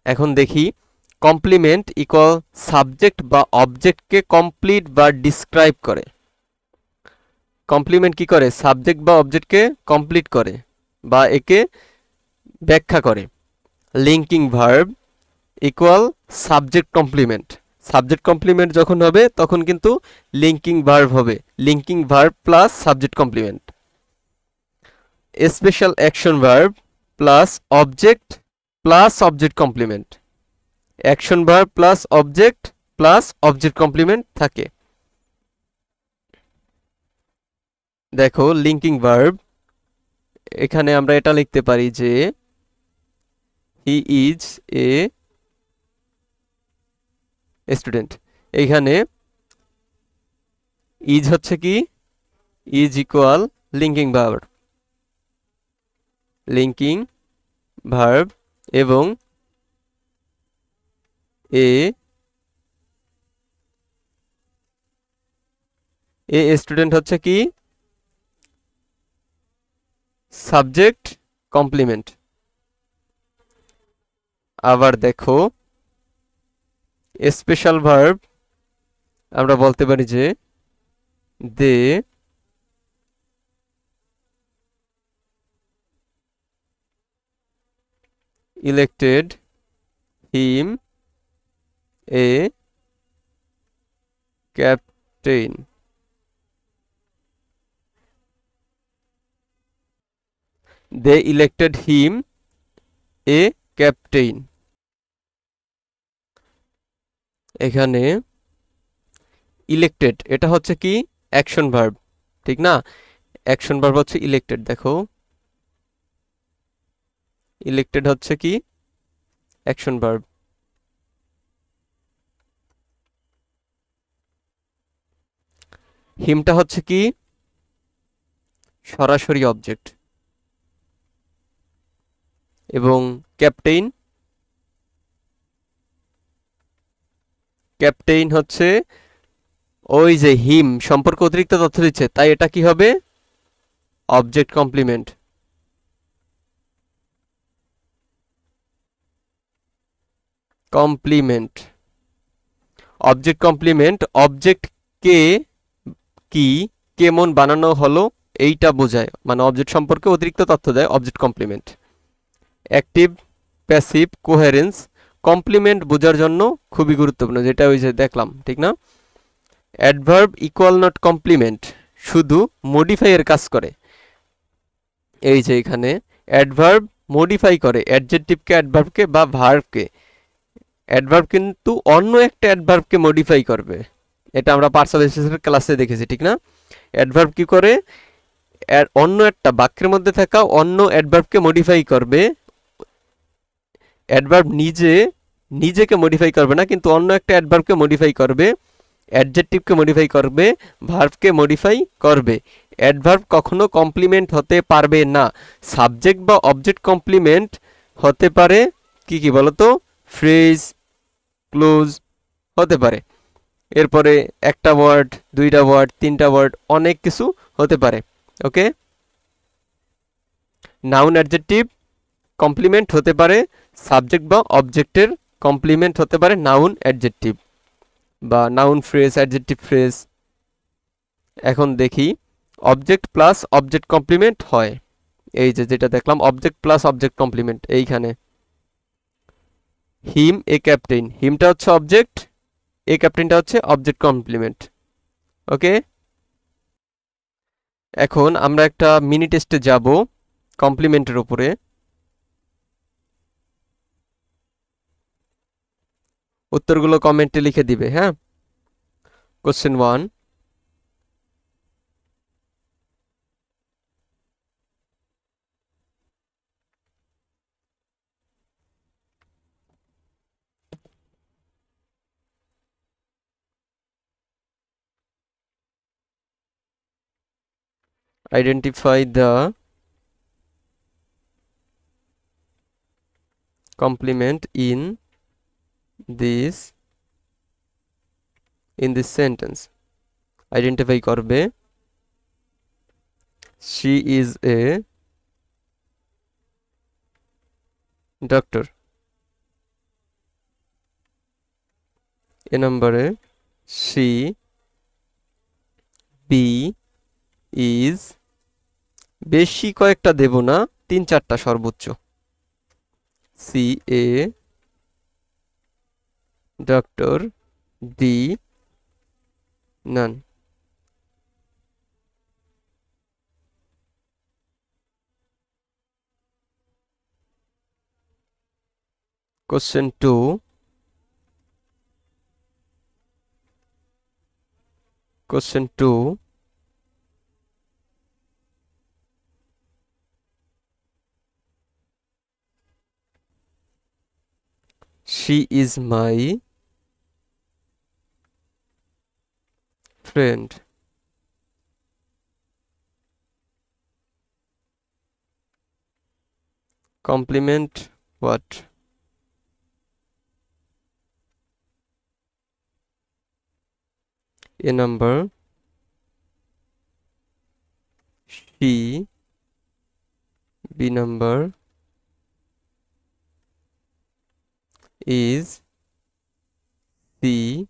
এখন দেখি কমপ্লিমেন্ট ইকুয়াল সাবজেক্ট বা অবজেক্টকে কমপ্লিট বা ডিসক্রাইব করে। কমপ্লিমেন্ট কি করে সাবজেক্ট বা অবজেক্টকে কমপ্লিট করে বা একে ব্যাখ্যা করে। Linking verb equal subject complement, subject complement যখন হবে তখন কিন্তু লিঙ্কিং ভার্ব হবে, linking verb plus subject complement. Special action verb plus object complement, action verb plus object complement থাকে। দেখো লিঙ্কিং ভার্ব, এখানে আমরা এটা লিখতে পারি যে হি ইজ এ স্টুডেন্ট। এখানে ইজ হচ্ছে কি, ইজ ইকুয়াল লিঙ্কিং ভার্ব এবং এ স্টুডেন্ট হচ্ছে কি সাবজেক্ট কমপ্লিমেন্ট। আবার দেখো স্পেশাল ভার্ব আমরা বলতে পারি যে they elected him a captain. They elected him a captain. এখানে ইলেক্টেড এটা হচ্ছে কি অ্যাকশন ভার্ব, ঠিক না? অ্যাকশন ভার্ব হচ্ছে ইলেক্টেড। দেখো ইলেক্টেড হচ্ছে কি অ্যাকশন ভার্ব। হিমটা হচ্ছে কি সরাসরি অবজেক্ট এবং ক্যাপ্টেইন হচ্ছে ওই যে হিম সম্পর্কে অতিরিক্ত তথ্য দিচ্ছে, তাই এটা কি হবে অবজেক্ট কমপ্লিমেন্ট। অবজেক্ট কে কি কেমন বানানো হলো এইটা বোঝায়, মানে অবজেক্ট সম্পর্কে অতিরিক্ত তথ্য দেয় object complement. Active passive coherence complement বোঝার জন্য খুবই গুরুত্বপূর্ণ, যেটা ওই যে দেখলাম, ঠিক না? অ্যাডভার্ব ইকুয়াল নট কমপ্লিমেন্ট শুধু মডিফাইয়ের কাজ করে। এই যে এখানে অ্যাডভার্ব মডিফাই করে অ্যাডজেক্টিভকে, অ্যাডভার্বকে বা ভার্বকে। অ্যাডভার্ব কিন্তু অন্য একটা অ্যাডভার্বকে মডিফাই করবে, এটা আমরা পার্সোনাল ক্লাসে দেখেছি, ঠিক না? অ্যাডভার্ব কি করে অন্য একটা বাক্যের মধ্যে থাকা অন্য অ্যাডভার্বকে মডিফাই করবে। অ্যাডভার্ব নিজেকে মডিফাই করবে না, কিন্তু অন্য একটা অ্যাডভার্বকে মডিফাই করবে, অ্যাডজেক্টিভকে মডিফাই করবে, ভার্বকে মডিফাই করবে। অ্যাডভার্ব কখনো কমপ্লিমেন্ট হতে পারবে না। সাবজেক্ট বা অবজেক্ট কমপ্লিমেন্ট হতে পারে কি কি বলতো, ফ্রেজ, ক্লোজ হতে পারে, এরপরে একটা ওয়ার্ড, দুইটা ওয়ার্ড, তিনটা ওয়ার্ড, অনেক কিছু হতে পারে। ওকে, নাউন অ্যাডজেক্টিভ কমপ্লিমেন্ট হতে পারে, সাবজেক্ট বা অবজেক্টের কমপ্লিমেন্ট হতে পারে নাউন অ্যাডজেক্টিভ বা নাউন ফ্রেজ, অ্যাডজেক্টিভ ফ্রেজ। এখন দেখি অবজেক্ট প্লাস অবজেক্ট কমপ্লিমেন্ট হয়, এই যে যেটা দেখলাম অবজেক্ট প্লাস অবজেক্ট কমপ্লিমেন্ট। এইখানে হিম এ ক্যাপ্টেন, হিমটা হচ্ছে অবজেক্ট, এ ক্যাপ্টেনটা হচ্ছে অবজেক্ট কমপ্লিমেন্ট। ওকে, এখন আমরা একটা মিনি টেস্টে যাব কমপ্লিমেন্টের উপরে। উত্তরগুলো কমেন্টে লিখে দিবে, হ্যাঁ। Question 1, identify the complement this in this sentence. Identify করবে she is a doctor। এ নম্বরে she be is, বেশি কয়েকটা দেব না, 3-4টা সর্বোচ্চ। C A doctor, D none. Question 2. Question 2. She is my friend. Complement what? A number. She. B number. Is. C.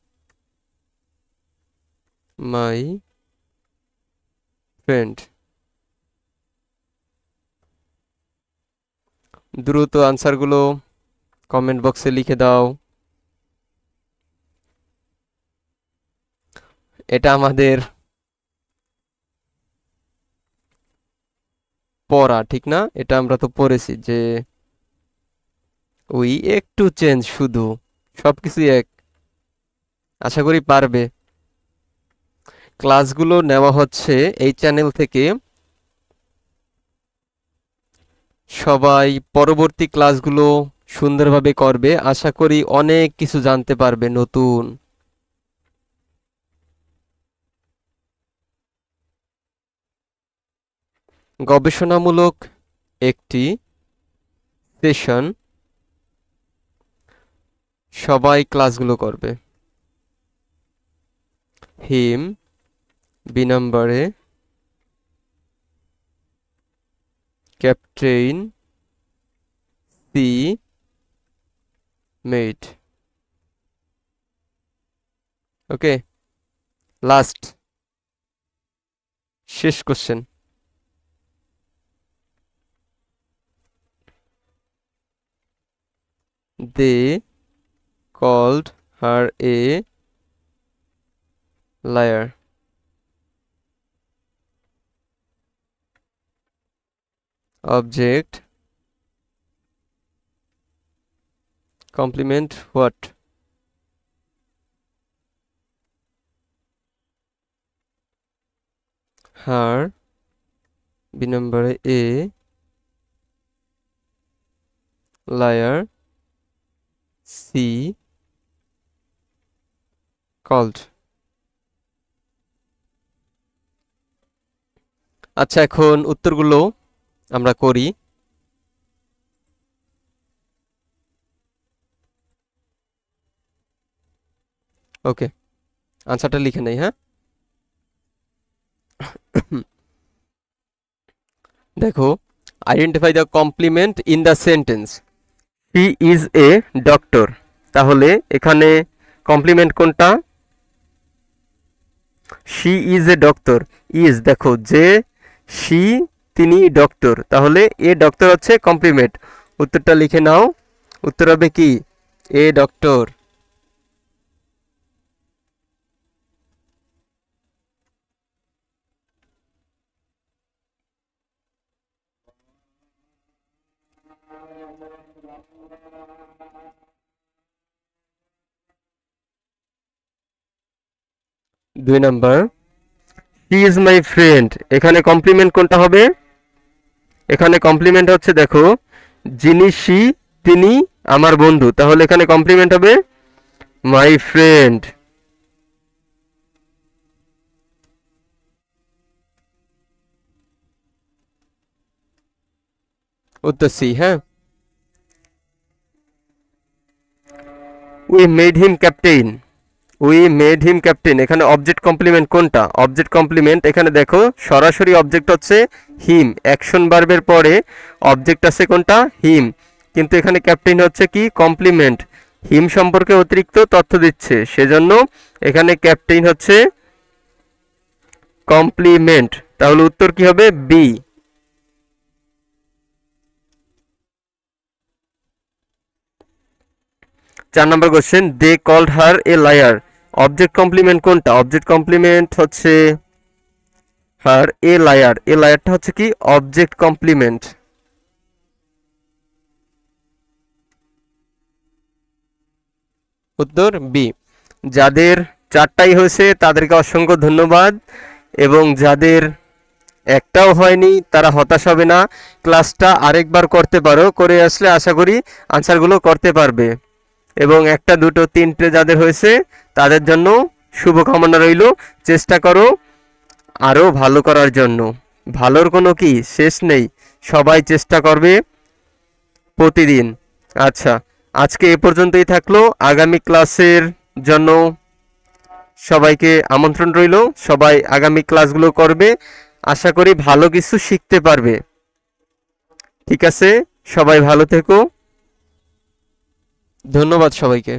My friend. দ্রুত আনসারগুলো comment বক্সে লিখে দাও। এটা আমাদের পড়া, ঠিক না? এটা আমরা তো পড়েছি যে ওই একটু চেঞ্জ, শুধু সবকিছু এক। আশা করি পারবে। ক্লাসগুলো নেওয়া হচ্ছে এই চ্যানেল থেকে। সবাই পরবর্তী ক্লাসগুলো সুন্দরভাবে করবে, আশা করি অনেক কিছু জানতে পারবে নতুন। গবেষণামূলক একটি সেশন, সবাই ক্লাসগুলো করবে। হিম, বি নম্বরে ক্যাপ্টেন, সি মেড। ওকে, লাস্ট শেষ question. They called her a liar. Object complement what? Her, B number A, liar, C called. আচ্ছা, এখন উত্তরগুলো আমরা করি। ওকে, আনসারটা লিখে নেই। হ্যাঁ, দেখো, identify the complement in the sentence. He is a doctor, তাহলে এখানে কমপ্লিমেন্ট কোনটা? She is a doctor. Is, দেখো যে শি, তিনি ডক্টর, তাহলে এ ডক্টর হচ্ছে কমপ্লিমেন্ট। উত্তরটা লিখে নাও। উত্তর হবে কি? A doctor. দুই number, he is my friend, এখানে কমপ্লিমেন্ট কোনটা হবে? এখানে কমপ্লিমেন্ট হচ্ছে, দেখো, যিনি শি, তিনি আমার বন্ধু, তাহলে এখানে কমপ্লিমেন্ট হবে মাই ফ্রেন্ড। উত্তর সি। হ্যাঁ, we made him captain. We made him captain, এখানে অবজেক্ট কমপ্লিমেন্ট কোনটা? অবজেক্ট কমপ্লিমেন্ট এখানে দেখো সরাসরি অবজেক্ট হচ্ছে হিম, অ্যাকশন ভার্বের পরে অবজেক্ট আছে কোনটা? হিম। কিন্তু এখানে ক্যাপ্টেন হচ্ছে কি? কমপ্লিমেন্ট, হিম সম্পর্কে অতিরিক্ত তথ্য দিচ্ছে, সেজন্য এখানে ক্যাপ্টেন হচ্ছে কমপ্লিমেন্ট। তাহলে উত্তর কি হবে? বি। 4 নম্বর question, they called her a liar. Object complement কোনটা? অবজেক্ট কমপ্লিমেন্ট হচ্ছে হার এ লায়ার। এ লায়ারটা হচ্ছে কি? Object complement. উত্তর বি। যাদের 4টাই হয়েছে তাদেরকে অসংখ্য ধন্যবাদ, এবং যাদের একটাও হয়নি তারা হতাশ হবে না, ক্লাসটা আরেকবার করতে পারো, করে আসলে আশা করি আনসারগুলো করতে পারবে। এবং 1টা 2টো 3টে যাদের হয়েছে তাদের জন্য শুভকামনা রইল, চেষ্টা করো আরও ভালো করার জন্য। ভালোর কোনো কি শেষ নেই, সবাই চেষ্টা করবে প্রতিদিন। আচ্ছা, আজকে এ পর্যন্তই থাকলো। আগামী ক্লাসের জন্য সবাইকে আমন্ত্রণ রইল, সবাই আগামী ক্লাসগুলো করবে, আশা করি ভালো কিছু শিখতে পারবে। ঠিক আছে, সবাই ভালো থেকো, ধন্যবাদ সবাইকে।